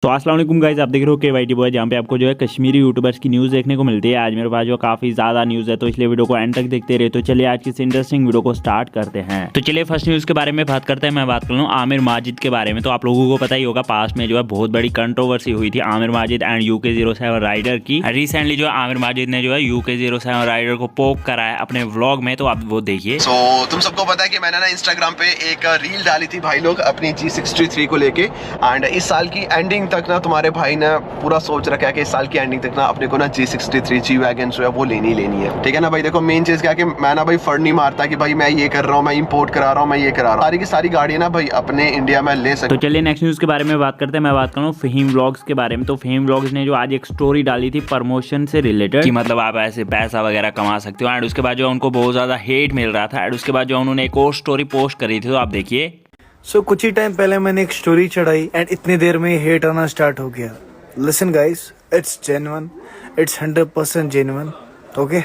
तो अस्सलाम वालेकुम गाइस, आप देख रहे हो KYT बॉय, जहाँ पे आपको जो है कश्मीरी यूट्यूबर्स की न्यूज़ देखने को मिलती है। आज मेरे पास जो काफ़ी ज़्यादा न्यूज़ है, तो इसलिए वीडियो को एंड तक देखते रहे। तो चलिए आज की इस इंटरेस्टिंग वीडियो को स्टार्ट करते हैं। तो चलिए फर्स्ट न्यूज़ के बारे में बात करते हैं। मैं बात कर लूँ आमिर माजिद के बारे में। तो आप लोगों को पता ही होगा, पास में जो है बहुत बड़ी कंट्रोवर्सी हुई थी Aamir Majid and UK07 rider की। रिसेंटली जो है आमिर माजिद ने जो है UK07 राइडर को पोक करा है अपने व्लॉग में, तो आप वो देखिए। तुम सबको पता है कि मैंने ना इंस्टाग्राम पे एक रील डाली थी भाई लोग अपनी G63 को लेके। एंड इस साल की एंडिंग तक ना तुम्हारे भाई ने पूरा सोच रखा है कि इस साल की एंडिंग तक ना अपने को ना G63 जी वैगन जो है वो लेनी है। ठीक है ना भाई। देखो मेन चीज क्या है कि मैं ना भाई फर्ड नहीं मारता कि भाई मैं ये कर रहा हूँ, मैं इंपोर्ट करा रहा हूँ, मैं ये करा रहा हूँ। सारी की सारी गाड़ियां ना भाई अपने इंडिया में ले सकते। तो चलिए नेक्स्ट न्यूज़ के बारे में बात करते हैं। मैं बात कर रहा हूँ फ़हीम व्लॉग्स के बारे में। तो फ़हीम व्लॉग्स ने जो आज एक स्टोरी डाली थी प्रमोशन से रिलेटेड, कि मतलब आप ऐसे पैसा वगैरह कमा सकते हो। एंड उसके बाद जो उनको बहुत ज़्यादा हेट मिल रहा था। एंड उसके बाद जो उन्होंने एक और स्टोरी पोस्ट करी थी, तो आप देखिए। कुछ ही टाइम पहले मैंने एक स्टोरी चढ़ाई एंड इतनी देर में हेट आना स्टार्ट हो गया। Listen guys, it's genuine, it's 100% genuine. Okay,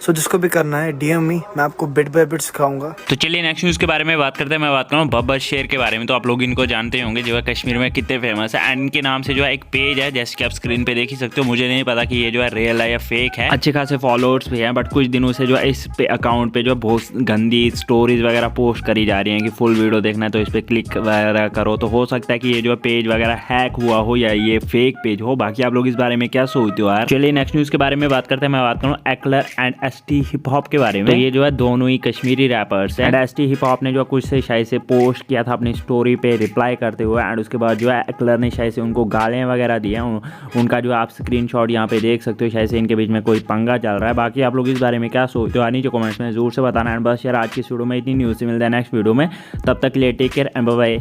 so जिसको भी करना है DM मी, मैं आपको बिट बाय बिट सिखाऊंगा। तो चलिए नेक्स्ट न्यूज़ के बारे में बात करते हैं। मैं बात कर रहा हूँ बब्बर शेर के बारे में। तो आप लोग इनको जानते होंगे, जो है कश्मीर में कितने फेमस है। एंड इनके नाम से जो है एक पेज है, जैसे कि आप स्क्रीन पे देख ही सकते हो। मुझे नहीं पता कि ये जो है रियल है या फेक है। अच्छे खासे फॉलोअर्स भी हैं, बट कुछ दिनों से जो है इस पे अकाउंट पे जो है बहुत गंदी स्टोरीज वगैरह पोस्ट करी जा रही हैं कि फुल वीडियो देखना है तो इस पर क्लिक वगैरह करो। तो हो सकता है कि ये जो है पेज वगैरह हैक हुआ हो या ये फेक पेज हो। बाकी आप लोग इस बारे में क्या सोचते हो यार। चलिए नेक्स्ट न्यूज़ के बारे में बात करते हैं। मैं बात करूँ एक्लर एंड ST हिप हॉप के बारे में। तो ये जो है दोनों ही कश्मीरी रैपर्स हैं। एंड ST हिप हॉप ने जो कुछ से शायद से पोस्ट किया था अपनी स्टोरी पे रिप्लाई करते हुए। एंड उसके बाद जो है एक्लर ने शायद से उनको गालियाँ वगैरह दी हैं। उनका जो आप स्क्रीनशॉट यहाँ पे देख सकते हो। शायद से इनके बीच में कोई पंगा चल रहा है। बाकी आप लोग इस बारे में क्या सोचते हो, नीचे कमेंट्स में जरूर से बताना। एंड बस यार आज की वीडियो में इतनी न्यूज़ से मिलता है नेक्स्ट वीडियो में। तब तक के लिए take care and bye bye.